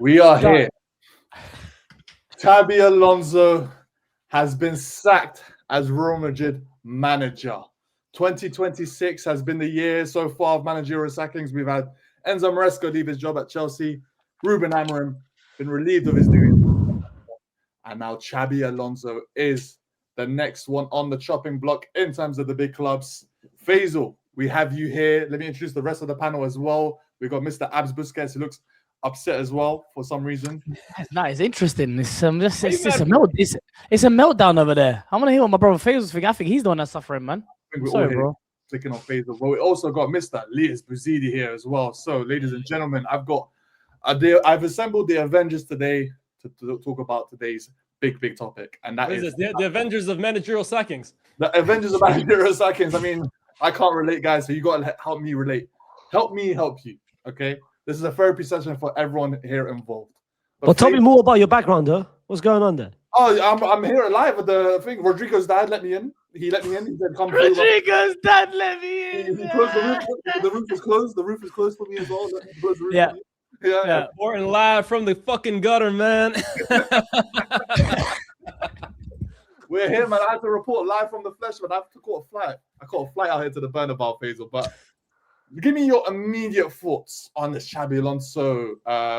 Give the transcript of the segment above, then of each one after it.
We are here. Xabi Alonso has been sacked as Real Madrid manager. 2026 has been the year so far of managerial sackings. We've had Enzo Maresca leave his job at Chelsea. Ruben Amorim been relieved of his duties. And now Xabi Alonso is the next one on the chopping block in terms of the big clubs. Faisal, we have you here. Let me introduce the rest of the panel as well. We've got Mr. Abs Busquets, who looks upset as well for some reason. No, it's interesting. It's a meltdown over there. I want to hear what my brother Faisal thinks. I think he's the one that's suffering, man. Sorry, bro. Clicking on Faisal. But we also got Mr. Lias Bouzidi here as well. So, ladies and gentlemen, I've assembled the Avengers today to talk about today's big topic, and that is the Avengers of managerial sackings. The Avengers of managerial sackings. I mean, I can't relate, guys, so you got to help me relate. Help me help you, okay? This is a therapy session for everyone here involved. Well, tell me more about your background, though. What's going on there? Oh, I'm here live at the thing. Rodrigo's dad let me in. He let me in. He said, "Come." Rodrigo's dad let me in. He closed the roof. The roof is closed. The roof is closed for me as well. Yeah. Yeah. Reporting live from the fucking gutter, man. We're here, man. I had to report live from the flesh, but I have to caught a flight. I caught a flight out here to the Bernabeu, Faisal. But give me your immediate thoughts on this Xabi Alonso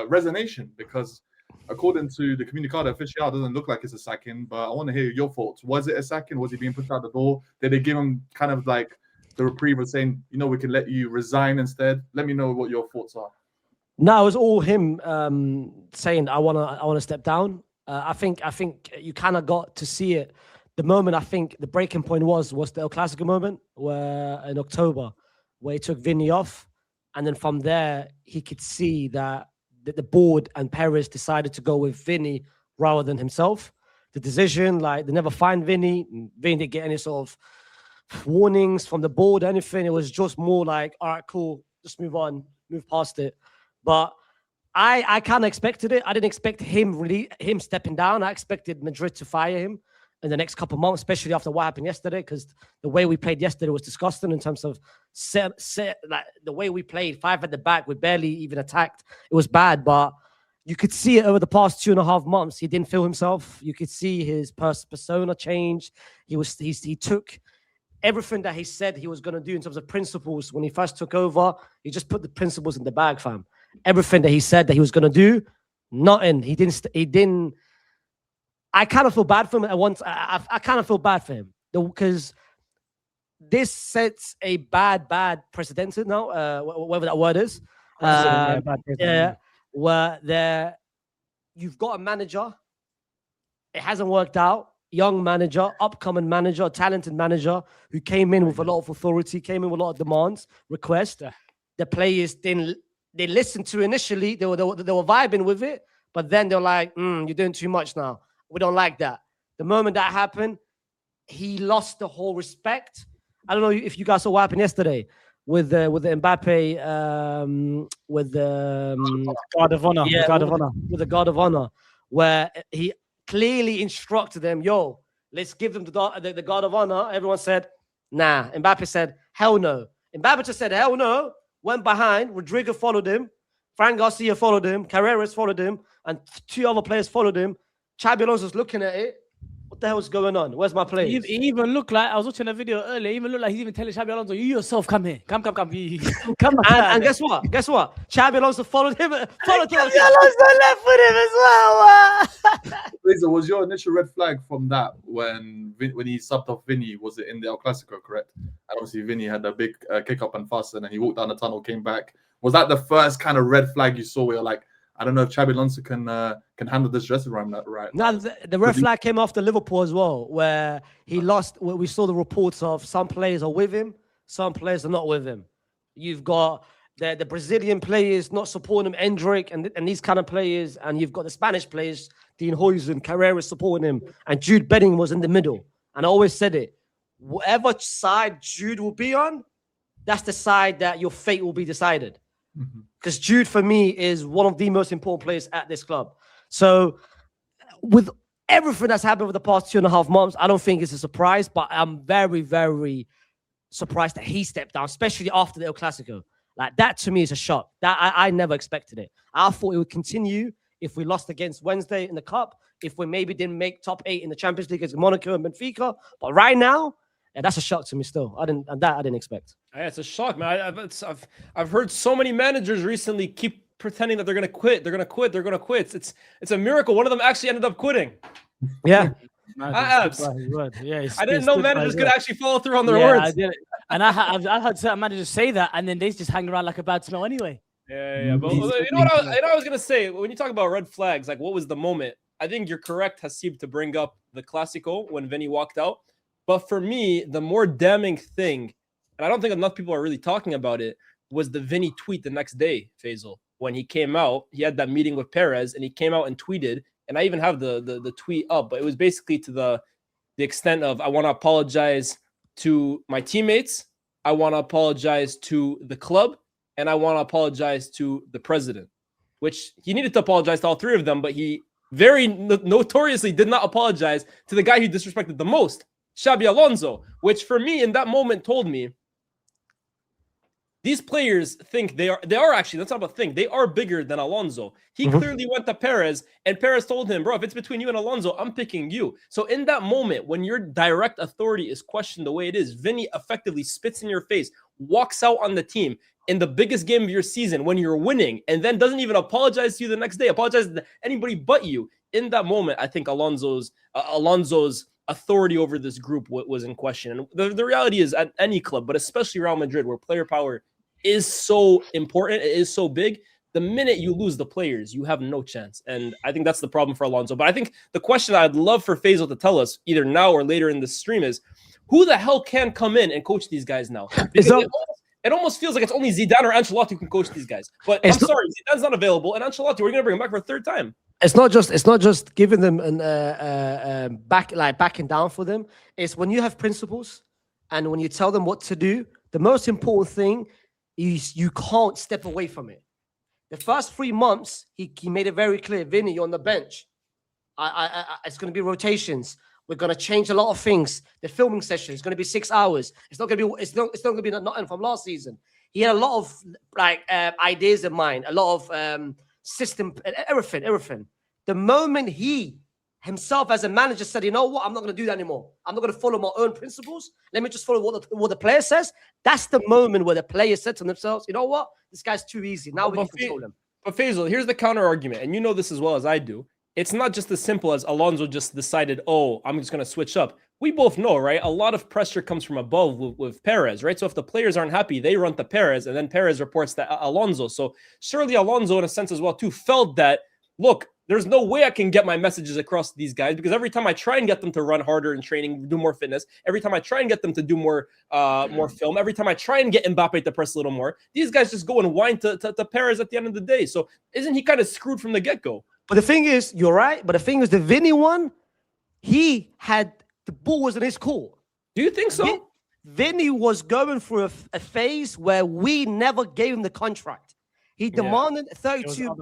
resignation, because according to the Comunicado Oficial, it doesn't look like it's a sacking, but I want to hear your thoughts. Was it a sacking? Was he being pushed out the door? Did they give him kind of like the reprieve of saying, we can let you resign instead? Let me know what your thoughts are. No, it was all him saying, I wanna step down. I think you kind of got to see it. The moment I think the breaking point was the El Clasico moment, where in October, where he took Vinny off, and then from there he could see that the board and Perez decided to go with Vinny rather than himself. The decision, like, they never fined Vinny. Vinny didn't get any sort of warnings from the board or anything. It was just more like, all right, cool, just move on, move past it. But I kind of expected it. I didn't expect him stepping down. I expected Madrid to fire him in the next couple of months, especially after what happened yesterday, because the way we played yesterday was disgusting in terms of like the way we played, 5 at the back. We barely even attacked. It was bad, but you could see it over the past 2.5 months. He didn't feel himself. You could see his persona change. He took everything that he said he was going to do in terms of principles when he first took over. He just put the principles in the bag, fam. Everything that he said that he was going to do, nothing. He didn't. I kind of feel bad for him at once. I kind of feel bad for him because this sets a bad precedent now, whatever that word is. Where you've got a manager, it hasn't worked out. Young manager, upcoming manager, talented manager who came in with a lot of authority, came in with a lot of demands, requests. The players they listened to initially. They were vibing with it, but then they're like, "You're doing too much now. We don't like that." The moment that happened, he lost the whole respect. I don't know if you guys saw what happened yesterday with the Mbappe, with the guard of honor. With the guard of honor, where he clearly instructed them, "Yo, let's give them the guard of honor." Everyone said, "Nah." Mbappe said, "Hell no." Mbappe just said, "Hell no." Went behind. Rodrigo followed him. Fran Garcia followed him. Carreras followed him, and 2 other players followed him. Xabi Alonso's looking at it. What the hell is going on? Where's my players? He even looked like, I was watching a video earlier, he even looked like he's even telling Xabi Alonso, "You yourself, come here. Come. Come and guess what? Xabi Alonso followed him. Xabi Alonso left with him as well. Lisa, was your initial red flag from that when he subbed off Vinny? Was it in the El Clasico, correct? And obviously Vinny had a big kick up and fuss, and then he walked down the tunnel, came back. Was that the first kind of red flag you saw where you're like, I don't know if Xabi Alonso can handle this dressing room right? No, the red flag came after Liverpool as well, where he lost. Where we saw the reports of some players are with him, some players are not with him. You've got the Brazilian players not supporting him, Endrick, and these kind of players, and you've got the Spanish players, Dean Huijsen, Carreras supporting him, and Jude Bellingham was in the middle. And I always said it, whatever side Jude will be on, that's the side that your fate will be decided. Because Jude, for me, is one of the most important players at this club. So with everything that's happened over the past 2.5 months, I don't think it's a surprise, but I'm very, very surprised that he stepped down, especially after the El Clasico. Like, that to me is a shock. That I never expected it. I thought it would continue if we lost against Wednesday in the Cup, if we maybe didn't make top 8 in the Champions League against Monaco and Benfica. But right now, that's a shock to me still. I didn't expect. Yeah, it's a shock, man. I've heard so many managers recently keep pretending that they're gonna quit. They're gonna quit. They're gonna quit. It's a miracle. One of them actually ended up quitting. Yeah. Yeah, I didn't know managers could actually follow through on their words. I did it. And I heard certain managers say that, and then they just hang around like a bad smell anyway. Yeah. But you know what I was gonna say when you talk about red flags, like what was the moment? I think you're correct, Hasib, to bring up the Classico when Vinny walked out. But for me, the more damning thing, and I don't think enough people are really talking about it, was the Vinny tweet the next day, Faisal. When he came out, he had that meeting with Perez, and he came out and tweeted. And I even have the tweet up, but it was basically to the extent of, I want to apologize to my teammates, I want to apologize to the club, and I want to apologize to the president, which he needed to apologize to all three of them, but he very notoriously did not apologize to the guy he disrespected the most, Xabi Alonso, which for me in that moment told me, these players think they are actually, that's not about think, they are bigger than Alonso. He clearly went to Perez, and Perez told him, bro, if it's between you and Alonso, I'm picking you. So in that moment, when your direct authority is questioned the way it is, Vinny effectively spits in your face, walks out on the team in the biggest game of your season when you're winning, and then doesn't even apologize to you the next day, apologizes to anybody but you. In that moment, I think Alonso's authority over this group was in question. And the reality is, at any club, but especially Real Madrid, where player power is so important, it is so big, the minute you lose the players, you have no chance. And I think that's the problem for Alonso. But I think the question I'd love for Faisal to tell us, either now or later in the stream, is who the hell can come in and coach these guys now? Because it almost feels like it's only Zidane or Ancelotti who can coach these guys. But I'm sorry, Zidane's not available, and Ancelotti, we're going to bring him back for a third time. It's not just giving them an backing down for them. It's when you have principles and when you tell them what to do, the most important thing is you can't step away from it. The first 3 months, he made it very clear, Vinny, you're on the bench. It's going to be rotations. We're going to change a lot of things. The filming session is going to be 6 hours. It's not going to be nothing from last season. He had a lot of ideas in mind, a lot of system, everything. The moment he himself as a manager said, you know what, I'm not going to do that anymore. I'm not going to follow my own principles. Let me just follow what the player says. That's the moment where the players said to themselves, you know what, this guy's too easy. Now we can control him. But Faisal, here's the counter argument, and you know this as well as I do. It's not just as simple as Alonso just decided, oh, I'm just going to switch up. We both know, right? A lot of pressure comes from above with Perez, right? So if the players aren't happy, they run to Perez, and then Perez reports to Alonso. So surely Alonso, in a sense as well, too, felt that, look, there's no way I can get my messages across to these guys, because every time I try and get them to run harder in training, do more fitness, every time I try and get them to do more film, every time I try and get Mbappe to press a little more, these guys just go and whine to Perez at the end of the day. So isn't he kind of screwed from the get-go? But the thing is, you're right, but the thing is, the Vinny one, he had, the ball was in his court. Do you think so? Vinny was going through a phase where we never gave him the contract. He demanded 32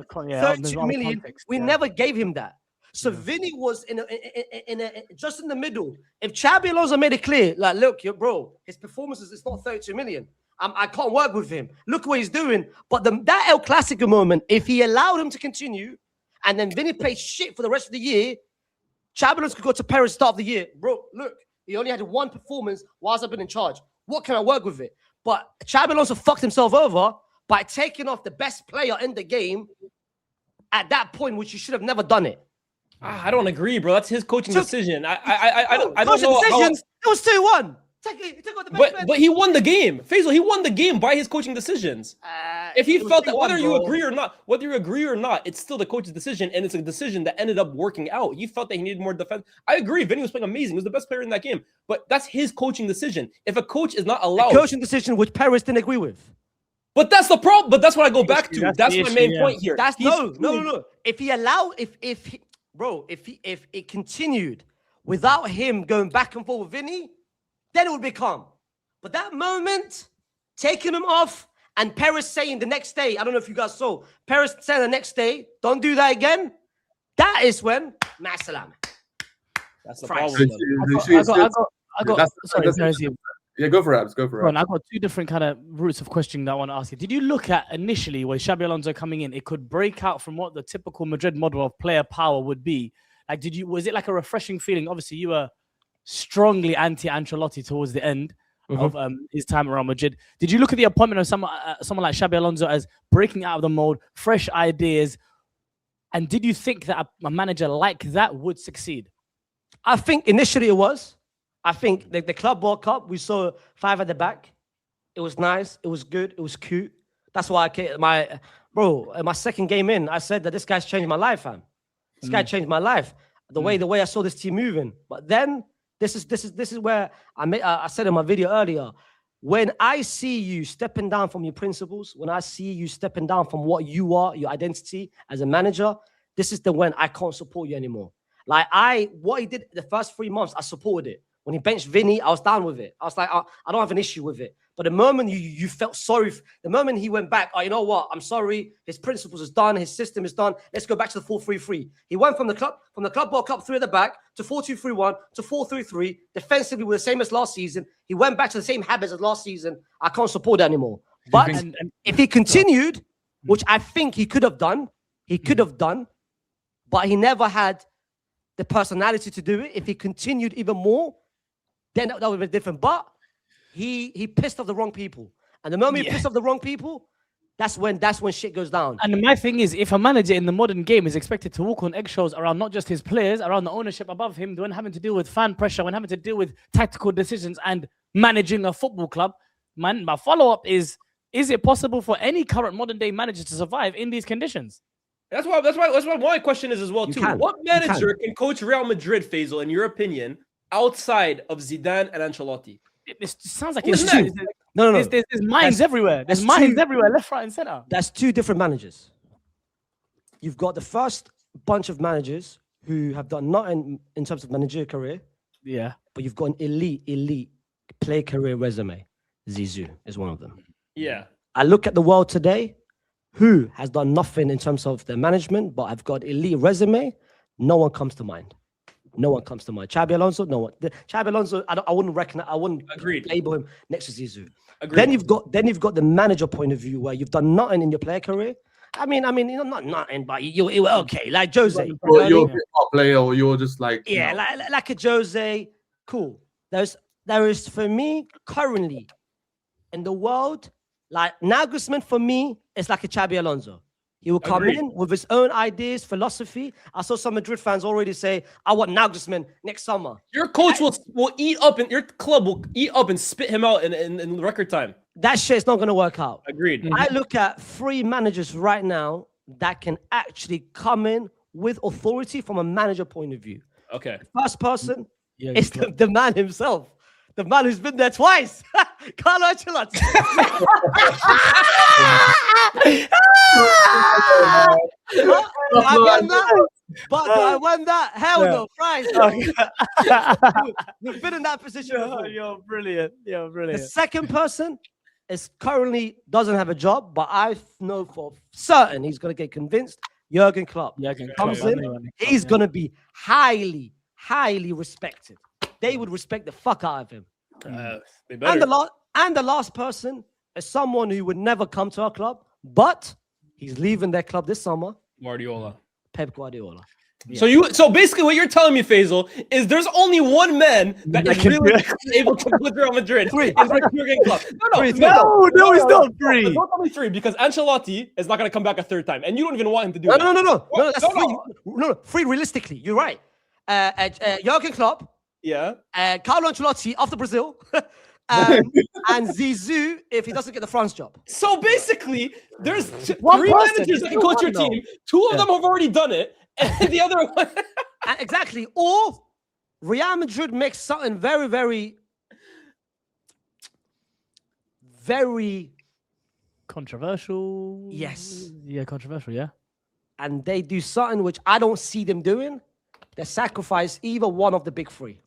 million. We never gave him that. So Vinny was in just in the middle. If Xabi Alonso made it clear, like, look, bro, his performances is not 32 million. I can't work with him. Look what he's doing. But that El Clasico moment, if he allowed him to continue, and then Vinny plays shit for the rest of the year, Xabi Alonso could go to Paris start of the year. Bro, look, he only had one performance whilst I've been in charge. What can I work with it? But Xabi Alonso fucked himself over by taking off the best player in the game at that point, which you should have never done it. I don't agree, bro. That's his coaching decision. I don't know. Decisions, it was 2-1. But he won the game. Faisal, he won the game by his coaching decisions. If he felt that, whether you agree or not, it's still the coach's decision, and it's a decision that ended up working out. He felt that he needed more defense. I agree. Vinny was playing amazing. He was the best player in that game. But that's his coaching decision. If a coach is not allowed, a coaching decision which Paris didn't agree with. But that's the problem. But that's what I go back to. That's my main point here. That's no. If he allowed, if it continued without him going back and forth with Vinny, then it would be calm. But that moment, taking him off, and Perez saying the next day, I don't know if you guys saw, Perez saying the next day, don't do that again. That is when, ma'asalam. That's the problem. Yeah, go for it, Abs. Go for it. I've got two different kind of routes of questioning that I want to ask you. Did you look at initially where Xabi Alonso coming in, it could break out from what the typical Madrid model of player power would be? Like, was it like a refreshing feeling? Obviously, you were strongly anti-Ancelotti towards the end of his time around Madrid. Did you look at the appointment of someone like Xabi Alonso as breaking out of the mold, fresh ideas? And did you think that a manager like that would succeed? I think initially it was. I think the Club World Cup, we saw 5 at the back. It was nice. It was good. It was cute. That's why my second game in, I said that this guy's changed my life, fam. This guy changed my life. The way I saw this team moving. But then this is where I said in my video earlier, when I see you stepping down from your principles, when I see you stepping down from what you are, your identity as a manager, this is the when I can't support you anymore. Like what he did the first 3 months, I supported it. When he benched Vinny, I was down with it. I was like, I don't have an issue with it. But the moment you felt sorry, the moment he went back, you know what? I'm sorry. His principles is done. His system is done. Let's go back to the 4-3-3. He went from the Club World Cup 3 at the back to 4-2-3-1 to 4-3-3. Defensively, we're the same as last season. He went back to the same habits as last season. I can't support that anymore. But if he continued, which I think he could have done, but he never had the personality to do it. If he continued even more, then that would be different. But he pissed off the wrong people. And the moment he pissed off the wrong people, that's when shit goes down. And my thing is, if a manager in the modern game is expected to walk on eggshells around not just his players, around the ownership above him, when having to deal with fan pressure, when having to deal with tactical decisions and managing a football club, man, my follow-up is it possible for any current modern day manager to survive in these conditions? That's why my question is as well, too. What manager can coach Real Madrid, Faisal, in your opinion, outside of Zidane and Ancelotti? It sounds like it's true. No. There's minds everywhere. There's minds everywhere, left, right, and center. That's 2 different managers. You've got the first bunch of managers who have done nothing in terms of managerial career. Yeah. But you've got an elite play career resume. Zizou is one of them. Yeah. I look at the world today, who has done nothing in terms of their management, but have got elite resume. No one comes to mind. No one comes to mind. Xabi Alonso, no one. Xabi Alonso, I wouldn't recognize. I wouldn't label him next to Zizou. Agreed. Then you've got the manager point of view where you've done nothing in your player career. I mean, you know, not nothing, but you were okay. Like Jose, you're a top player, or you're just like like a Jose. Cool. There is for me currently in the world, like Nagelsmann for me is like a Xabi Alonso. He will come in with his own ideas, philosophy. I saw some Madrid fans already say, I want Nagelsmann next summer. Your coach will eat up, and your club will eat up and spit him out in record time. That shit's not going to work out. Agreed. I look at 3 managers right now that can actually come in with authority from a manager point of view. Okay. The first person is the man himself. The man who's been there twice. Carlo Ancelotti. I won that. Hell no, fries. We've been in that position before. You're brilliant. The second person is currently doesn't have a job, but I know for certain he's going to get convinced. Jurgen Klopp comes in. He's going to be highly, highly respected. They would respect the fuck out of him. And the last person is someone who would never come to our club, but he's leaving their club this summer. Guardiola. Pep Guardiola. Yeah. So basically what you're telling me, Faisal, is there's only one man that is really able to put Real Madrid. Three. No, it's not 3. Don't tell me 3 because Ancelotti is not going to come back a 3rd time, and you don't even want him to do that. No, that's 3. No, 3 realistically. You're right. Jurgen Klopp. Yeah. Carlo Ancelotti after Brazil. And Zizou if he doesn't get the France job. So basically, there's 3 managers that can coach your team. 2 of them have already done it, and the other one. Exactly. Or Real Madrid makes something very, very, very controversial. Yes. Yeah, controversial, yeah. And they do something which I don't see them doing. They sacrifice either one of the big 3.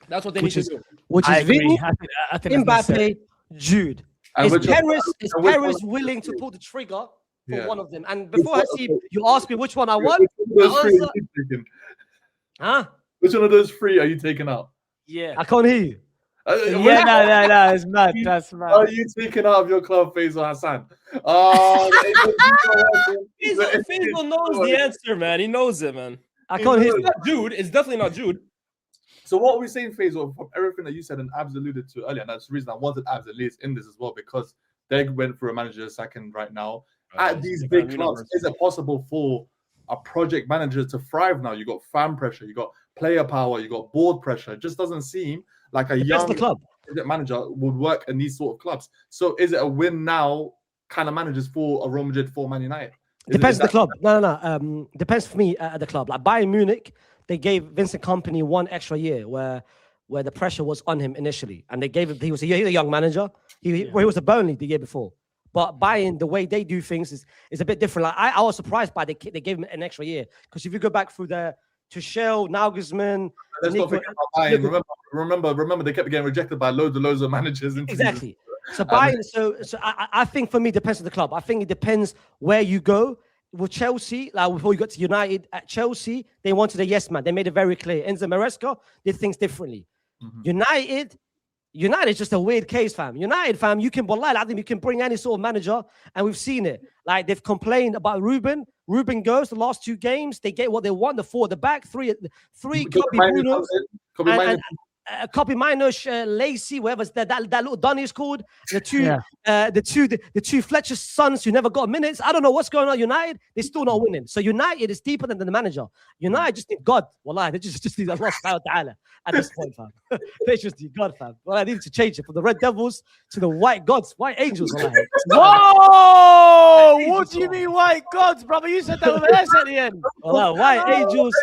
That's what they need to do. Which is Vinny, Mbappe, Jude. Is Paris willing to pull the trigger for one of them? And before you asked me which one I want. Which one of those 3 are you taking out? Yeah. I can't hear you. Yeah, no, it's mad. That's mad. Are you speaking out of your club, Faisal Hassan? Faisal knows the answer, man. He knows it, man. I can't hear It's you. not Jude. It's definitely not Jude. So what are we saying, Faisal, from everything that you said and Abs alluded to earlier, and that's the reason I wanted Abs at least in this as well, because they went through a manager second right now. At these big clubs, is it possible for a project manager to thrive now? You got fan pressure, you got player power, you got board pressure. It just doesn't seem like a young club project manager would work in these sort of clubs. So is it a win now kind of managers for a Real Madrid, for Man United? Depends on the club. No. Depends for me at the club. Like Bayern Munich, they gave Vincent Kompany 1 extra year where the pressure was on him initially, and they gave him. He was a young manager. He was a Burnley the year before. But Bayern, the way they do things is a bit different. Like I was surprised by they gave him an extra year, because if you go back through the Tuchel, Nagelsmann, let's not forget about Bayern. Remember, they kept getting rejected by loads of managers. Exactly. So Bayern. So I think for me, it depends on the club. I think it depends where you go. With Chelsea, like before you got to United, at Chelsea, they wanted a yes man. They made it very clear. Enzo Maresca did things differently. United is just a weird case, fam. United, fam, you can bring any sort of manager, and we've seen it. Like they've complained about Ruben. Ruben goes the last 2 games. They get what they want. The 4 at the back, 3 Kobe Bruno, Kobe Mino, Lacey, whatever that little Donny is called. The two Fletcher's sons who never got minutes. I don't know what's going on. United, they're still not winning. So United is deeper than the manager. United just need God. Wallah, they just need Allah subhanahu wa ta'ala at this point, fam. They just need God, fam. Well, I need to change it from the Red Devils to the White Gods, White Angels. Whoa! What do you mean white gods, brother? You said that with an S at the end. Wallah, White Angels.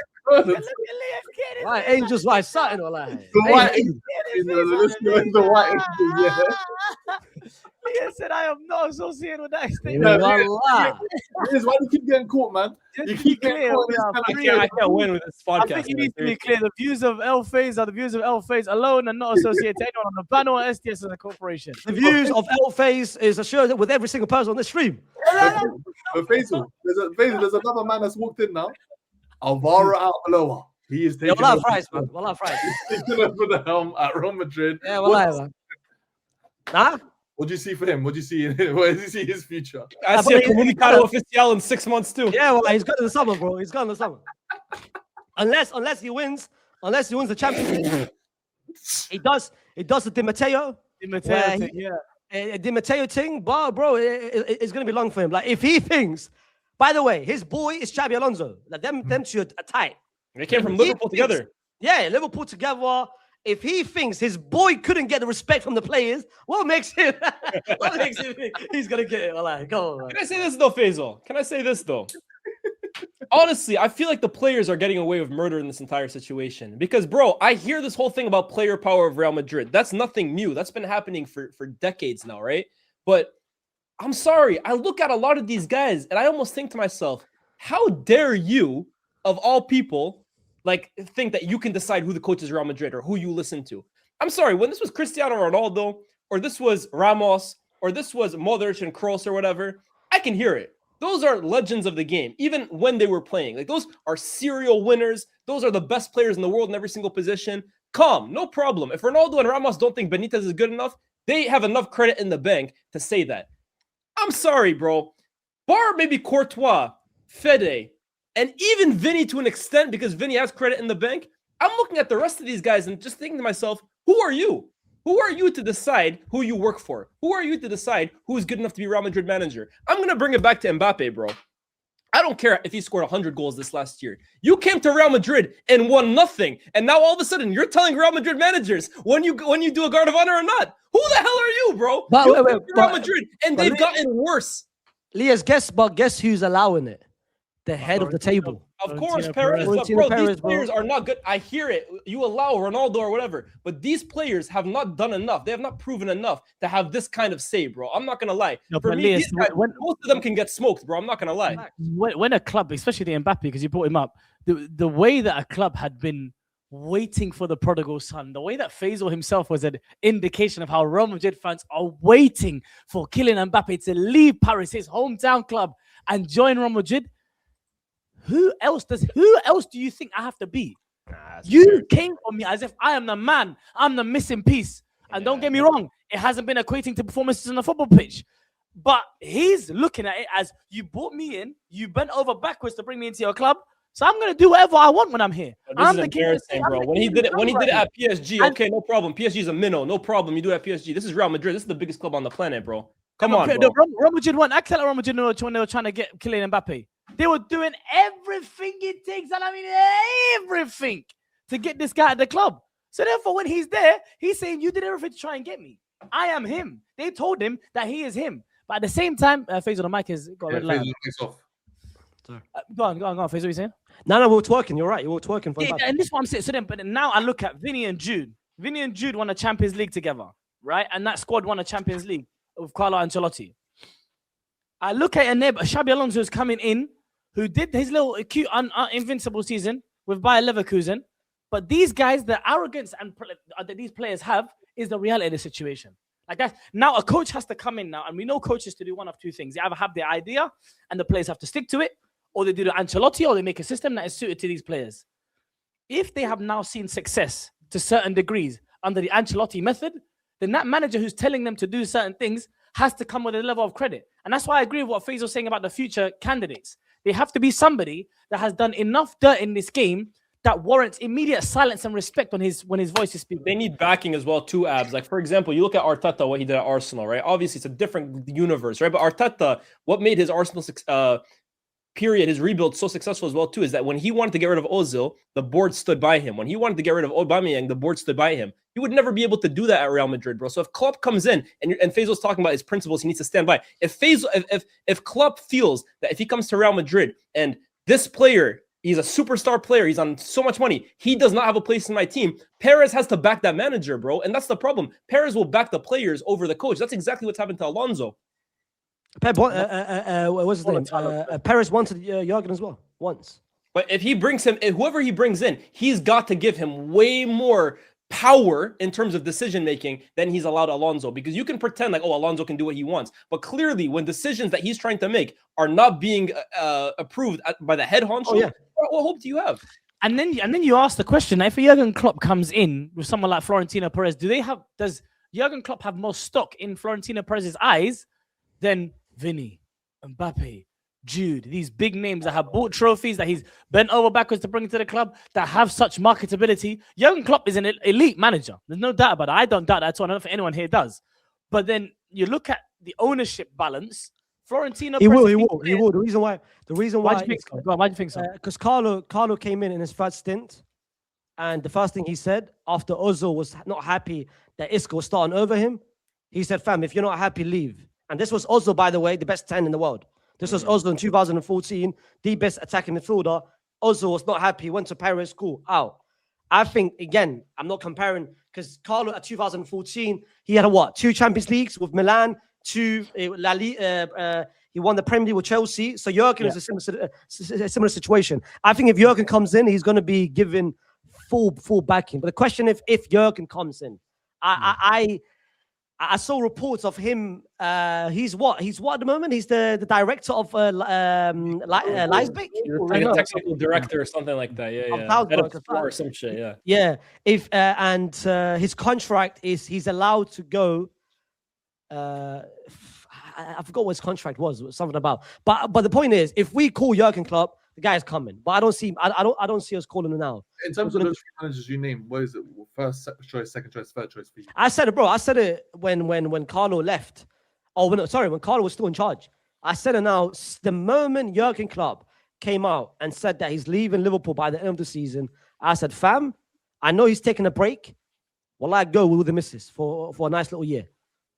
White Angels, White Satin, wallah. The White Angels. The White Angels, yeah. Leah said, I am not associated with that statement. Why do you keep getting caught, man? You keep getting caught. I can't win with this podcast. I think you need to be clear. The views of El Faze are the views of El Faze alone and not associated to anyone on the panel or SDS as a corporation. The views of El Faze is assured with every single person on the stream. But Faisal, there's another man that's walked in now. Alvaro Arbeloa. He is taking over the helm at Real Madrid. Yeah, man. Huh? What do you see for him? What do you see? Where do you see his future? I see a comunicado oficial in 6 months too. Yeah, well, he's gone in the summer, bro. He's gone in the summer. Unless he wins the Champions League. He does the Di Matteo thing, yeah. Di Matteo thing, but bro, it's gonna be long for him. Like if he thinks, by the way, his boy is Xabi Alonso. Like them two are tight. They came from Liverpool together. Yeah, Liverpool together. If he thinks his boy couldn't get the respect from the players, what makes him think he's gonna get it? Like, go on, man. Can I say this though, Faisal? Can I say this though? Honestly, I feel like the players are getting away with murder in this entire situation. Because, bro, I hear this whole thing about player power of Real Madrid. That's nothing new. That's been happening for decades now, right? But I'm sorry. I look at a lot of these guys and I almost think to myself, how dare you, of all people, like think that you can decide who the coach is Real Madrid or who you listen to? I'm sorry. When this was Cristiano Ronaldo or this was Ramos or this was Modric and Kroos or whatever, I can hear it. Those are legends of the game, even when they were playing. Like, those are serial winners. Those are the best players in the world in every single position. Calm, no problem. If Ronaldo and Ramos don't think Benitez is good enough, they have enough credit in the bank to say that. I'm sorry, bro. Bar maybe Courtois, Fede, and even Vinny to an extent, because Vinny has credit in the bank. I'm looking at the rest of these guys and just thinking to myself, who are you? Who are you to decide who you work for? Who are you to decide who is good enough to be Real Madrid manager? I'm going to bring it back to Mbappe, bro. I don't care if he scored 100 goals this last year. You came to Real Madrid and won nothing. And now all of a sudden you're telling Real Madrid managers when you do a guard of honor or not. Who the hell are you, bro? Real Madrid, and they've gotten worse. Lias, guess who's allowing it? The head of the table. Of course, Perez. Bro, these players are not good. I hear it. You allow Ronaldo or whatever, but these players have not done enough. They have not proven enough to have this kind of say, bro. I'm not gonna lie. No, for me, Lias, these guys, most of them can get smoked, bro. I'm not gonna lie. When a club, especially the Mbappe, because you brought him up, the way that a club had been waiting for the prodigal son, the way that Faisal himself was an indication of how Real Madrid fans are waiting for Kylian Mbappe to leave Paris, his hometown club, and join Real Madrid. Who else do you think I have to be? You came for me as if I am the man. I'm the missing piece And don't get me wrong, it hasn't been equating to performances on the football pitch. But he's looking at it as, you brought me in, you bent over backwards to bring me into your club, so I'm gonna do whatever I want when I'm here. This is embarrassing, bro. When he did it at PSG, okay, no problem. PSG is a minnow, no problem. You do it at PSG. This is Real Madrid. This is the biggest club on the planet, bro. Come on, bro. Real Madrid won. I tell Real Madrid when they were trying to get Kylian Mbappe, they were doing everything it takes, and I mean everything, to get this guy at the club. So therefore, when he's there, he's saying, you did everything to try and get me. I am him. They told him that he is him. But at the same time, Faisal, the mic has got a red light. Go on, Faisal, what are you saying? No, we were twerking. You're right. You were twerking. And this is what I'm saying. So then, but now I look at Vinny and Jude. Vinny and Jude won a Champions League together, right? And that squad won a Champions League with Carlo Ancelotti. I look at Xabi Alonso who's coming in, who did his little cute invincible season with Bayer Leverkusen. But these guys, the arrogance that these players have is the reality of the situation. Like that. Now a coach has to come in now, and we know coaches to do one of two things. They either have their idea and the players have to stick to it, or they do the Ancelotti, or they make a system that is suited to these players. If they have now seen success to certain degrees under the Ancelotti method, then that manager who's telling them to do certain things has to come with a level of credit. And that's why I agree with what Faisal's saying about the future candidates. They have to be somebody that has done enough dirt in this game that warrants immediate silence and respect when his voice is speaking. They need backing as well, too, Abs. Like, for example, you look at Arteta, what he did at Arsenal, right? Obviously, it's a different universe, right? But Arteta, what made his Arsenal period, his rebuild so successful as well, too, is that when he wanted to get rid of Ozil, the board stood by him. When he wanted to get rid of Aubameyang, the board stood by him. He would never be able to do that at Real Madrid, bro. So if Klopp comes in and Faisal's talking about his principles, he needs to stand by. If Klopp feels that if he comes to Real Madrid and this player, he's a superstar player, he's on so much money, he does not have a place in my team, Perez has to back that manager, bro. And that's the problem. Perez will back the players over the coach. That's exactly what's happened to Alonso. What's his name? Perez wanted Jurgen as well, once. But if he brings him, whoever he brings in, he's got to give him way more power in terms of decision making than he's allowed Alonso, because you can pretend like, oh, Alonso can do what he wants, but clearly when decisions that he's trying to make are not being approved by the head honcho, what hope do you have? And then you ask the question, if Jurgen Klopp comes in with someone like Florentino Perez, does Jurgen Klopp have more stock in Florentino Perez's eyes than Vinny, Mbappe, Jude, these big names that have bought trophies, that he's bent over backwards to bring to the club, that have such marketability? Jurgen Klopp is an elite manager. There's no doubt about it. I don't doubt that at all. I don't think anyone here does. But then you look at the ownership balance. Florentino, he will. The reason why. Why do you think so? Why do you think so? Because Carlo came in his first stint, and the first thing he said after Ozil was not happy that Isco was starting over him, he said, "Fam, if you're not happy, leave." And this was Ozil, by the way, the best 10 in the world. This was Ozil in 2014, the best attacking midfielder. Ozil was not happy, went to Paris, cool, out. I think, again, I'm not comparing, because Carlo at 2014, he had what? 2 Champions Leagues with Milan, 2 La Liga, he won the Premier League with Chelsea. So Jurgen is a similar situation. I think if Jurgen comes in, he's going to be given full backing. But the question if Jurgen comes in, I saw reports of him. He's what at the moment? He's the director of Leipzig. Like a technical director or something like that. Yeah. Head of or some shit. Yeah. If and his contract is he's allowed to go. I forgot what his contract was. Something about. But the point is, if we call Jurgen Klopp, the guy is coming. But I don't see us calling him now. In terms of those managers you named, what is it? First choice, second choice, third choice for you? I said it, bro. I said it when Carlo left. When Carlo was still in charge. I said it now. The moment Jurgen Klopp came out and said that he's leaving Liverpool by the end of the season, I said, fam, I know he's taking a break. Well, I go with the missus for a nice little year.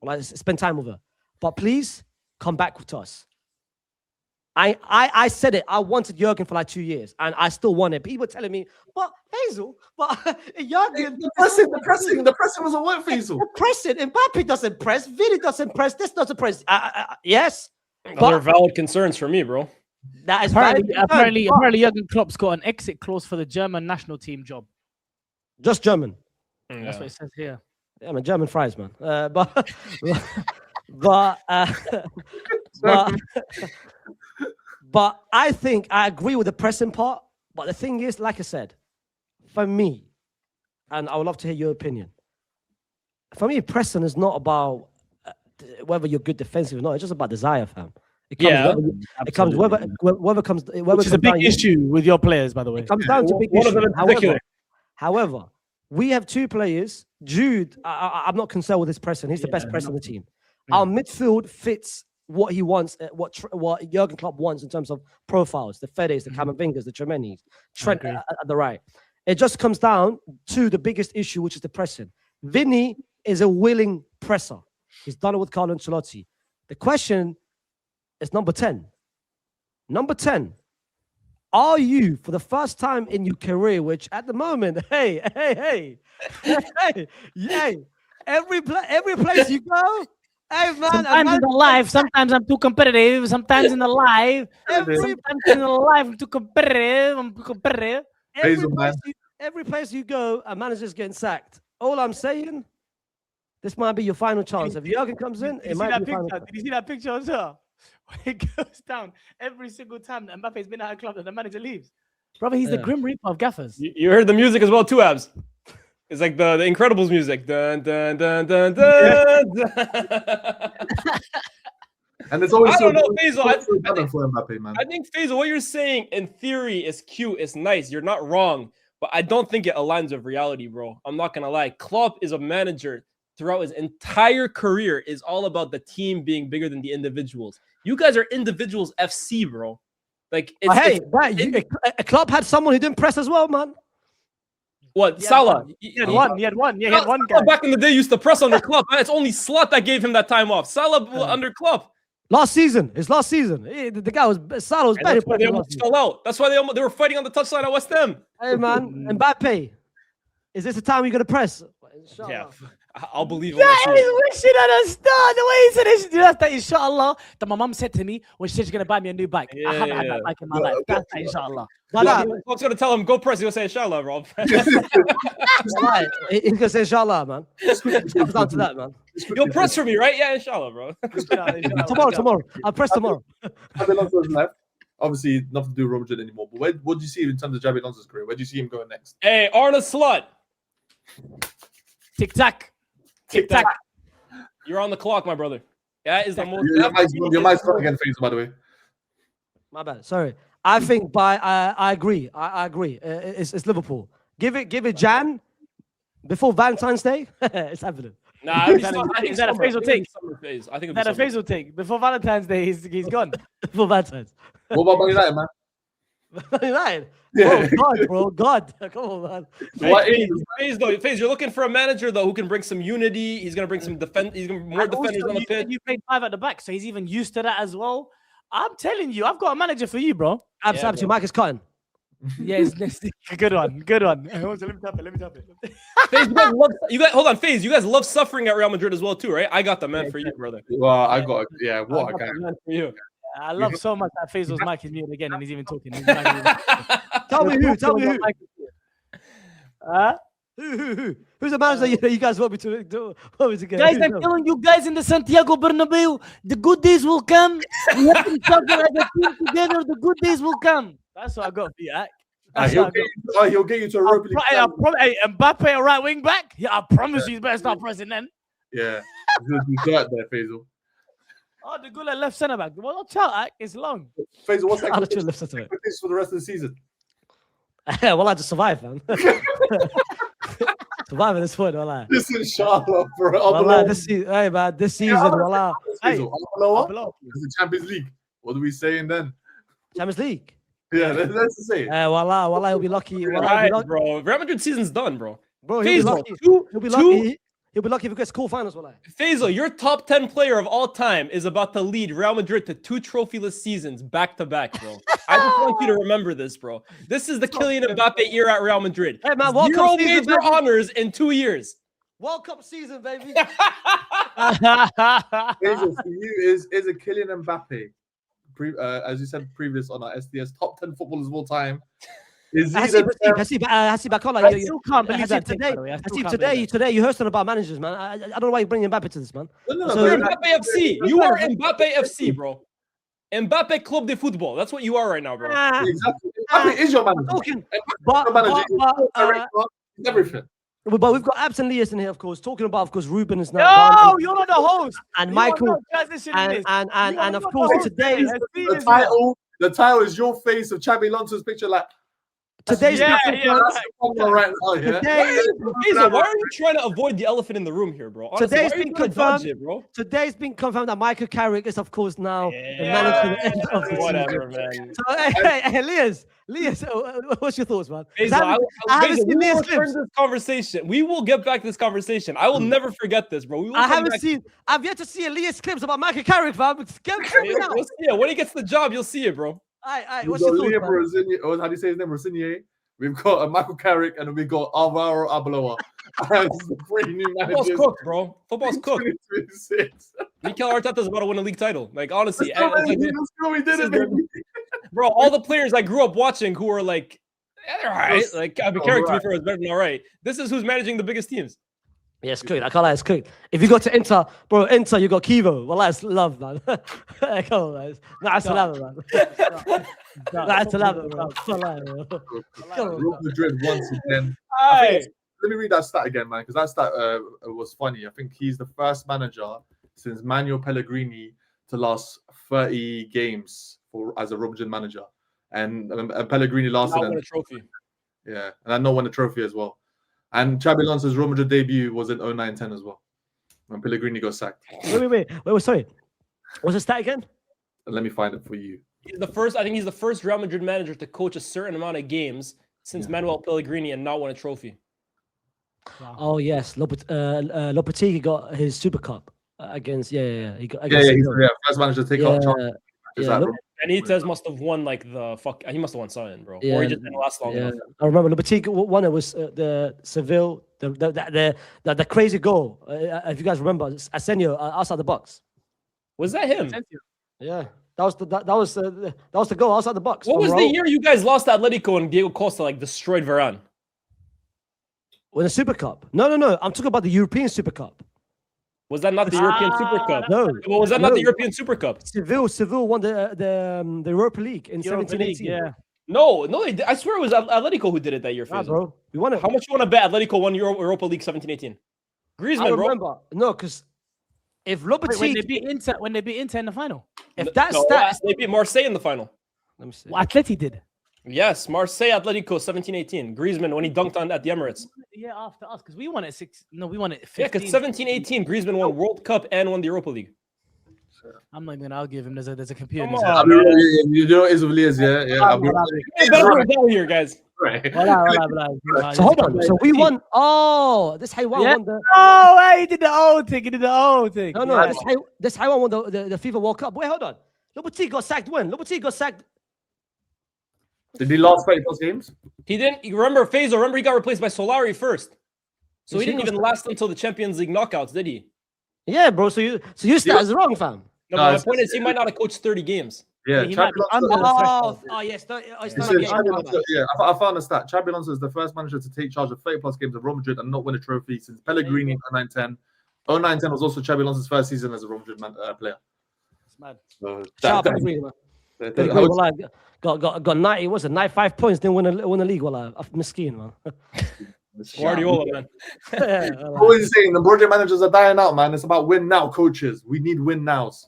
Well, I spend time with her. But please come back to us. I said it. I wanted Jurgen for like 2 years, and I still want it. People telling me, but Hazel, but Jurgen. The pressing wasn't work for Hazel. Pressing. Mbappe doesn't press. Vinny doesn't press. This doesn't press. Yes. Those are valid concerns for me, bro. That is apparently Jurgen Klopp's got an exit clause for the German national team job. Just German. Yeah. That's what it says here. Yeah, I'm a German fries, man. But I think I agree with the pressing part. But the thing is, like I said, for me, and I would love to hear your opinion, for me, pressing is not about whether you're good defensive or not. It's just about desire, fam. Yeah, It comes whether comes whether Which is a comes down- big issue with your players, by the way. It comes down to big One of them issues. in particular. However, we have two players. Jude, I'm not concerned with his pressing. He's the best presser in the team. Our midfield fits what he wants, what Jurgen Klopp wants in terms of profiles, the Fedes, the Camavingas, the Tremenis, Trent at the right. It just comes down to the biggest issue, which is the pressing. Vinny is a willing presser. He's done it with Carlo Ancelotti. The question is number 10. Number 10. Are you, for the first time in your career, which at the moment, hey, every place you go, hey man, Sometimes in the life, sometimes I'm too competitive. Sometimes in the life, I'm too competitive. Every place you go, a manager's getting sacked. All I'm saying, this might be your final chance. If Jurgen comes in, it might be your final chance. Did you see that picture as well? It goes down every single time that Mbappe's been at a club that the manager leaves. Brother, he's the Grim Reaper of gaffers. You heard the music as well, too, Abs. It's like the Incredibles music. Dun, dun, dun, dun, dun, dun. And it's always I don't know, Faisal. I I think Faisal, what you're saying in theory is cute, it's nice. You're not wrong, but I don't think it aligns with reality, bro. I'm not gonna lie. Klopp is a manager throughout his entire career is all about the team being bigger than the individuals. You guys are individuals FC, bro. Like, Klopp had someone who didn't press as well, man. What? Salah? He had one. He had one guy. Back in the day, used to press under Klopp. It's only Slot that gave him that time off. Salah under Klopp. Last season. The guy was Salah was better. That's why they almost fell out. That's why they were fighting on the touchline at West Ham. Hey man, Mbappe, is this the time you're gonna press? Yeah, I'll believe. Yeah, we should understand the way he said it. That's that, inshallah. That my mum said to me when she said she's gonna buy me a new bike. I haven't had that bike in my life. That's that, inshallah. But Klopp's gonna tell him go press. He's gonna say inshallah, bro. Right. He's gonna say inshallah, man. It comes down to that, man. You'll press for me, right? Yeah, inshallah, bro. Tomorrow. I'll press tomorrow. Xabi Alonso's left. Obviously, nothing to do with Real Madrid anymore. But what do you see in terms of Xabi Alonso's career? Where do you see him going next? Hey, Arne Slot. Tic tac. Tic tac. You're on the clock, my brother. That is the most. Your mic's gone again, Faisal, by the way. My bad. Sorry. I think I agree. I agree. It's Liverpool. Give it Jan before Valentine's Day. It's happening. Nah, Is that a Faisal take? I think Is that a Faisal take? Before Valentine's Day, he's gone. Before Valentine's. What about Man United, man? United. Yeah. God. Come on, man. FaZe, you're looking for a manager though who can bring some unity. He's gonna bring some defense. He's gonna more defenders on the pitch. You played 5 at the back, so he's even used to that as well. I'm telling you, I've got a manager for you, bro. Absolutely. Mike is cutting. Yeah, it's good one. Good one. Let me tap it. FaZe, you guys hold on, FaZe. You guys love suffering at Real Madrid as well, too, right? I got the man for you, brother. Well, I got what a guy. Man for you. I love so much that Faisal's mic is muted again, and he's even talking. Tell me who. Huh? Who's the manager you guys want me to get? Guys, I'm telling you guys in the Santiago Bernabeu, the good days will come. We have to struggle as a team together. The good days will come. That's what I got for you. He'll get you to a Europa League. Mbappe, a right wing back. Yeah, I promise you, he's better start pressing then. Yeah, you got there, Faisal. Oh, the goal at left centre back. Well, watch out, it's long. Faisal, what's that for the rest of the season? Well, I just survive, man. Survive at this point, wallah. This is Charlotte, bro. Wallah, this season, wallah. Hey, it's the Champions League. What are we saying then? Champions League. Yeah, let's say it. Wallah, he'll be lucky. Right, bro. Real Madrid season's done, bro. Bro, he'll be lucky. He'll be lucky if he gets cool finals, wallah. Faisal, your top 10 player of all time is about to lead Real Madrid to 2 trophyless seasons back to back, bro. I just want you to remember this, bro. This is the Kylian Mbappe era at Real Madrid. Hey, man, 0 major honors in 2 years. World Cup season, baby. Faisal, for you is a Kylian Mbappe, as you said previous on our SDS, top 10 footballers of all time. I still can't believe that today you heard something about managers, man. I don't know why you're bringing Mbappe to this, man. You're Mbappe FC. You are Mbappe FC, bro. Mbappe Club de Football. That's what you are right now, bro. Exactly. Mbappe is your manager. Talking, everything. But we've got Abs and Elias in here, of course, talking about, of course, Ruben is now No, gone. you're not the host. And You Michael, are not transitioning this. and of not course, the host. today, The title is your face of Xabi Alonso's picture. Like today's Yeah, been yeah. that's the problem right now. Yeah. Today, Hazel, why are you trying to avoid the elephant in the room here, bro? Honestly, Today's why are you been trying to dodge confirmed. it, bro? Today's been confirmed that Michael Carrick is, of course, now the Yeah, manager at the end of the whatever, season. man. So, hey, Elias, what's your thoughts, man? 'Cause Hazel, I haven't Hazel, seen we will Elias return clips. this conversation. We will get back to this conversation. I will never forget this, bro. We will I come haven't back- seen. I've yet to see Elias clips about Michael Carrick, fam. Get me now. We'll see it. When he gets the job, you'll see it, bro. All right, We've what's got your Liam thoughts, man? Rosinier, or how do you say his name? Rosinier. We've got Michael Carrick, and we've got Alvaro Arbeloa as the 3 new Football's managers. cooked, bro. Football's cooked. 2026. Mikel Arteta's about to win a league title. Like, honestly, Let's go, it's like- baby. Let's go, we did this it, is baby. bro, all the players I grew up watching who were like, yeah, they're all right. Yes. Like, I mean, Carrick, to be fair, was better than all right. This is who's managing the biggest teams. Yeah, it's cooked. I can't lie, it's cooked. If you go to Inter, bro, Inter, you got Kivo. Well, that's love, man. Come on, man. That's love, man. That's love, bro. Can't lie, bro. Come on, Real Madrid once again. Hey. Let me read that stat again, man, because that stat was funny. I think he's the first manager since Manuel Pellegrini to last 30 games as a Real Madrid manager, and Pellegrini lasted. Not win a trophy. Yeah, and I know won a trophy as well. And Xabi Alonso's Real Madrid debut was in 09-10 as well, when Pellegrini got sacked. Wait, sorry. What's the stat again? Let me find it for you. He's the first. I think he's the first Real Madrid manager to coach a certain amount of games since Manuel Pellegrini and not win a trophy. Oh, yes. Lopetegui got his Super Cup against, He got Yeah, against he's Sevilla. first manager to take out Chelsea. Is that right? Benitez must have won like the fuck. He must have won something, bro. Yeah, Or he just didn't last long enough. I remember Lopetegui won. It was the Seville, the crazy goal. If you guys remember, Arsenio outside the box. Was that him? Yeah, that was the goal outside the box. What from was the Raul. year you guys lost to Atletico and Diego Costa like destroyed Varane? When the Super Cup? No. I'm talking about the European Super Cup. Was that not the European Super Cup? No. Well, was that not the European Super Cup? Seville won the Europa League in Europa 17-18. League, yeah. No, they did. I swear it was Atletico who did it that year. Nah, Faisal. bro. We won it. How much you want to bet Atletico won Europa League 17-18? I Griezmann, bro. remember. No, because if Wait, Lopetegui, when they beat Inter in the final. if that No, stat, they beat Marseille in the final. let me see. Well, Atleti did. Yes, Marseille Atletico 17-18. Griezmann when he dunked on at the Emirates. Yeah, after us, because we won it 6. No, we won it 15. Yeah, because 17-18, Griezmann won World Cup and won the Europa League. I'm not even gonna argue with him. There's a computer. Come in his on. head. You know what is with Lias, yeah. I'll be Hey, better work down here, guys. right. Voilà. So hold on. So we won. Oh, this Haiwan Yeah. won the. Oh, hey, he did the old thing. No, Yeah. this Haiwan won the FIFA World Cup. Wait, hold on. Lopetegui got sacked when? Lopetegui got sacked. Did he last 30 plus games? He didn't. You remember Faisal? Remember he got replaced by Solari first. So Yes, he he didn't got even last until the Champions League knockouts, did he? Yeah, bro. So you stat is wrong, fam. No, No, but my it's- point is he might not have coached 30 games. Yeah, He Xabi might be Alonso- under the threshold. Yes. It's He not said a game. Xabi Alonso- yeah, I found a stat. Xabi Alonso is the first manager to take charge of 30 plus games of Real Madrid and not win a trophy since Pellegrini in 09-10. 09-10 was also Xabi Alonso's first season as a Real Madrid player. It's mad. So Shout out that- Pellegrini, man. that- Pellegrini, wallah, got 90. What's it? 95 points. Didn't win a league. Well, Miskeen, man. Guardiola, man. Yeah, What is he saying? The project managers are dying out, man. It's about win now, coaches. We need win nows.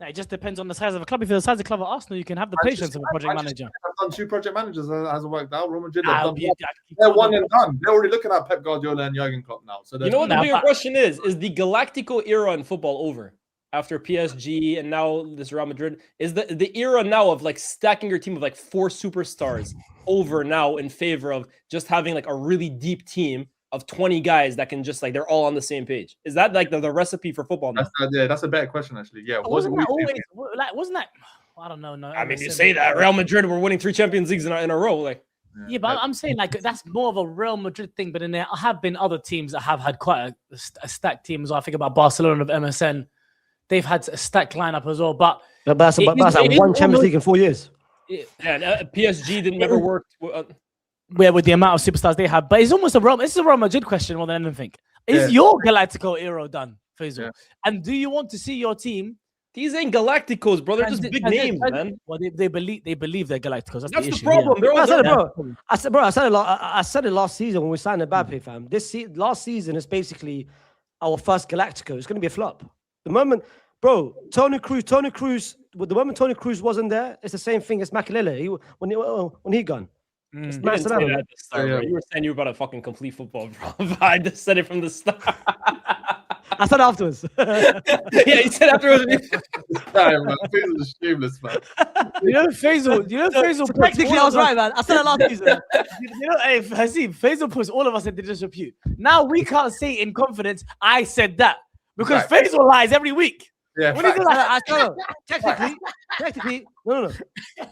It just depends on the size of a club. If you're the size of the club of Arsenal, you can have the patience of a project manager. I've done 2 project managers. Hasn't worked out. Real Madrid, Ah, have done you- one. They're one and done. They're already looking at Pep Guardiola and Jurgen Klopp now. So You know what the Nah, bigger but- question is? Is the Galactico era in football over? After PSG and now this Real Madrid? Is the era now of like stacking your team of like 4 superstars over now in favor of just having like a really deep team of 20 guys that can just like they're all on the same page? Is that like the recipe for football now? that's a better question, actually. Yeah. Wasn't that we- always like? Wasn't that? I don't know. No, I mean, you say that Real Madrid were winning 3 Champions Leagues in a row. Like, Yeah, but I'm saying like that's more of a Real Madrid thing. But then there have been other teams that have had quite a stacked team as well. I think about Barcelona of MSN. They've had a stacked lineup as well. But that's It like is- it is one Champions almost- League in 4 years. yeah, PSG didn't never work. where with the amount of superstars they have, but it's almost a Real. This is a Real Madrid question more than anything. Is Yeah. your Galactico era done, Faisal? Yeah. And do you want to see your team These ain't Galacticos, bro. They're just big names, man. Well, they believe they're Galacticos. That's the issue. problem. Yeah. I said it, bro. I said it last season when we signed Mbappe, fam. Last season is basically our first Galactico. It's gonna be a flop. The moment, bro, Tony Cruz. The moment Tony Cruz wasn't there, it's the same thing as Makelele. When he gone. You didn't say that at the start, bro. You were saying you were about to fucking complete football, bro. I just said it from the start. I said afterwards. Yeah, you said afterwards. Damn, man. Faisal is shameless, man. Faisal. So technically, I was right, man. I said it last season. Hey, Haseeb, Faisal puts all of us into disrepute. Now we can't say in confidence, I said that. Because Faisal lies every week. Yeah, What is it like? Technically, no.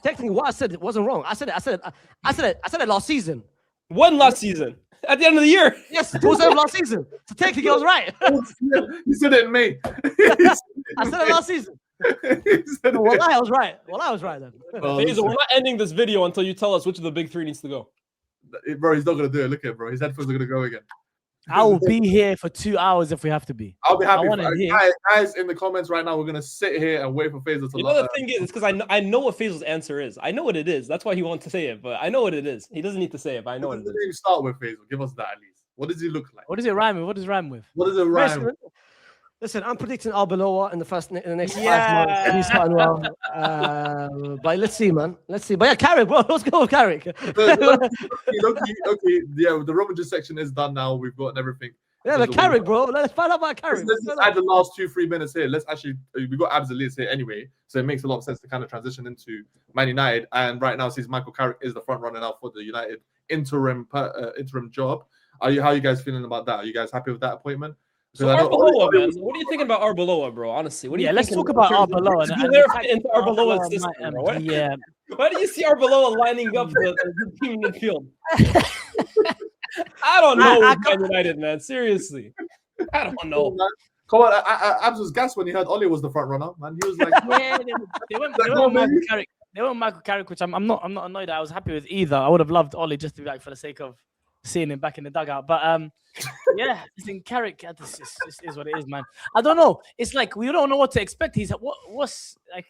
Technically, what I said wasn't wrong. I said it last season. When last season? At the end of the year. Yes, it was last season. So technically, I was right. You said it in May. I said it last season. Well, I was right. Then. Faisal, we're not ending this video until you tell us which of the big three needs to go. Bro, he's not gonna do it. Look at it, bro. His headphones are gonna go again. I will be here for 2 hours if we have to be. I'll be happy. Guys, in the comments right now, we're gonna sit here and wait for Faisal to. You know the thing is, because I know what Faisal's answer is. I know what it is. That's why he wants to say it. But I know what it is. He doesn't need to say it. But I know what it is. What does he start with, Faisal? Give us that at least. What does he look like? What does it rhyme with? What does it rhyme with? What does it rhyme with? Listen, I'm predicting Arbeloa in the next 5 months. He's starting well. But let's see, man. Let's see. But yeah, Carrick, bro. Let's go with Carrick. Okay. Yeah, the Romages section is done now. We've got everything. Yeah, but Carrick, bro. Let's find out about Carrick. Let's just add the last 2-3 minutes here. Let's actually, we got Abs Elias here anyway, so it makes a lot of sense to kind of transition into Man United. And right now, since Michael Carrick is the front runner now for the United interim job, how are you guys feeling about that? Are you guys happy with that appointment? So Arbeloa, man. What are you thinking about Arbeloa, bro? Honestly, what do you? Yeah, let's talk about Arbeloa. Into Arbeloa's system, bro. Yeah. Why do you see Arbeloa lining up the team in the field? I don't know Man United, man. Seriously, I don't know. Come on, Abs was gassed when he heard Oli was the front runner, man. He was like, yeah, they went Michael Carrick. They went Michael Carrick, which I'm not annoyed at. I was happy with either. I would have loved Oli just to be like for the sake of seeing him back in the dugout. But yeah, I think Carrick, this is what it is, man. I don't know. It's like we don't know what to expect. What's like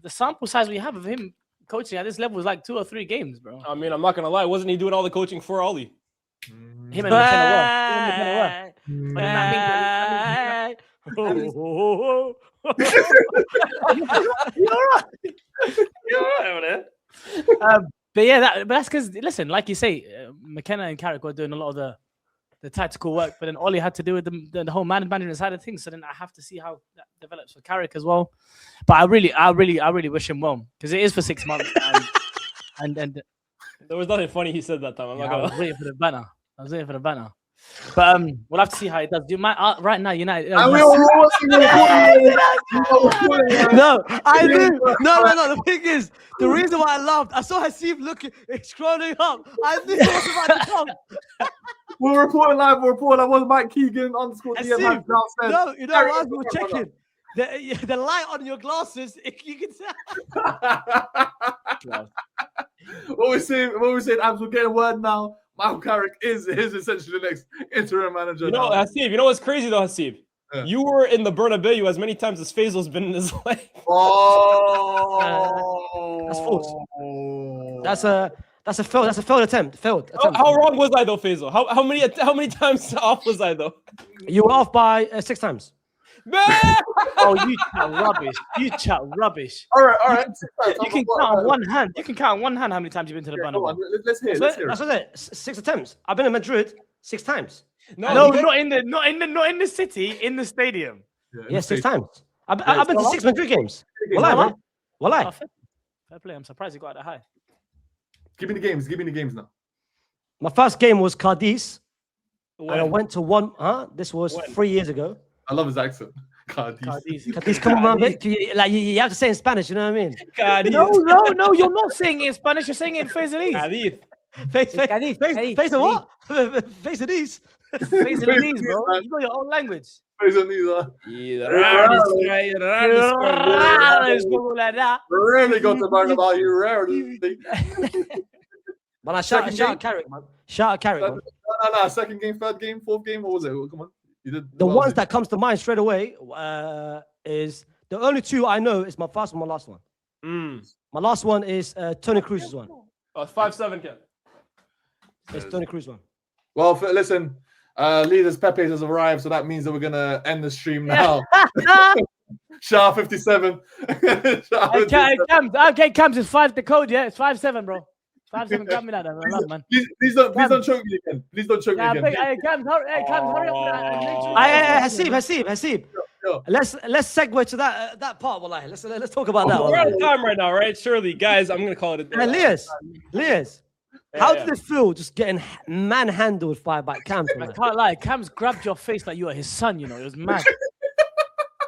the sample size we have of him coaching at this level is like 2 or 3 games, bro. I mean, I'm not gonna lie. Wasn't he doing all the coaching for Oli? Him and McKenna were. You're right over there. But yeah, that's because listen, like you say, McKenna and Carrick were doing a lot of the tactical work, but then Oli had to do with the whole management side of things. So then I have to see how that develops for Carrick as well. But I really wish him well because it is for 6 months. And there was nothing funny he said that time. I was waiting for the banner. But we'll have to see how it does. Right now, United. No, I knew. No. The thing is, the reason why I laughed, I saw Haseeb looking, scrolling up. I knew it was about to come. We're reporting live. I was Mike Keegan _DM downstairs. No, you know, as we were checking, the light on your glasses, you can tell. What we're saying, Abs, we're getting a word now. Michael Carrick is essentially the next interim manager. You know, Haseeb, you know what's crazy though, Haseeb? Yeah. You were in the Bernabeu as many times as Faisal's been in his life. Oh, that's false. That's a failed attempt. How wrong was I though, Faisal? How many times off was I though? You were off by 6 times. Oh, you chat rubbish. All right. You can count on one hand. You can count on one hand how many times you've been to the Bernabeu. Let's hear it. That's what it. 6 attempts. I've been in Madrid 6 times. No, not in the city, in the stadium. Yeah, 6 times. I've been to 6 Madrid games. Wallah. Fair play. I'm surprised you got that high. Give me the games now. My first game was Cadiz. And I went to one. This was 3 years ago. I love his accent. Cadiz, come on, man. You have to say in Spanish, you know what I mean? Cadiz. No, you're not saying it in Spanish, you're saying it in Faisalese. Cadiz. Face of what? Faisalese. Faisalese, bro. You got your own language. Faisalese. Really got to learn about you, rarely. But I shout Carrick, man. Shout Carrick, man. No. Second game, third game, fourth game. What was it? Come on. The ones that comes to mind straight away is The only two I know is my first one, my last one. My last one is Tony Cruz's one. Oh, 5'7", Ken. It's Tony Cruz one. Well, listen, leaders Pepe has arrived, so that means that we're gonna end the stream now. Shah 57. Cams is 5. The code, yeah, it's 5'7", bro. 5'7". Got me that, man. Please don't choke me again. Please don't choke me again. Cams, hurry up. Hasib. Sure. Let's segue to that part, wallahi. Let's talk about that. We're out of time right now, right? Surely, guys, I'm gonna call it a day. Elias, how did it feel just getting manhandled by Cams? I can't lie. Cams grabbed your face like you were his son. You know, it was mad.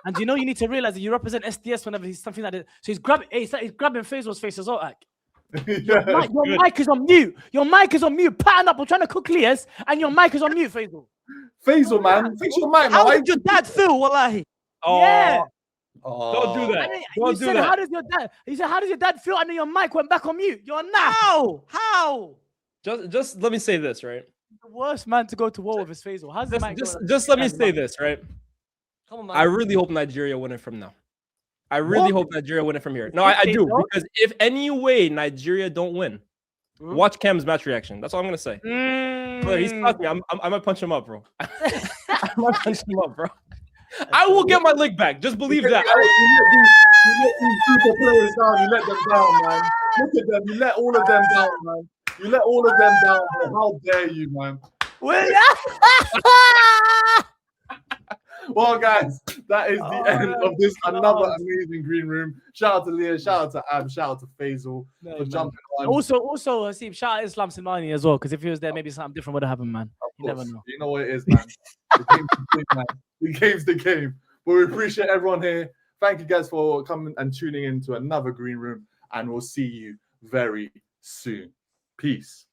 And you need to realize that you represent SDS whenever he's something like that. So he's grabbing Faisal's face as well. Like, your mic is on mute. Your mic is on mute. Pattern up. We're trying to cook Elias, and your mic is on mute, Faisal. Faisal, man. Fix your mic, man. How did your dad feel, wallahi? Yeah. Don't do that. Don't do that. How does your dad? He said, "How does your dad feel?" And then your mic went back on mute. You're not. How? Just let me say this, right? The worst man to go to war with is Faisal. How's the mic? Just let me say this, right? Come on, man. I really hope Nigeria win it from now. I really hope Nigeria win it from here. No, I do, because if any way Nigeria don't win, watch Cam's match reaction. That's all I'm gonna say. Bro, he's talking me. I might punch him up, bro. I might punch him up, bro. I will get my leg back. Just believe that. You let these super players down. You let them down, man. Look at them. You let all of them down, man. You let all of them down. Man. How dare you, man? Well, guys, that is the end of this another amazing green room. Shout out to Leah, shout out to Ab, shout out to Faisal for jumping on. Also, Hasib, shout out Islam Simani as well, because if he was there, maybe something different would have happened, man. You never know. You know what it is, man. The game's the game. But we appreciate everyone here. Thank you guys for coming and tuning in to another green room, and we'll see you very soon. Peace.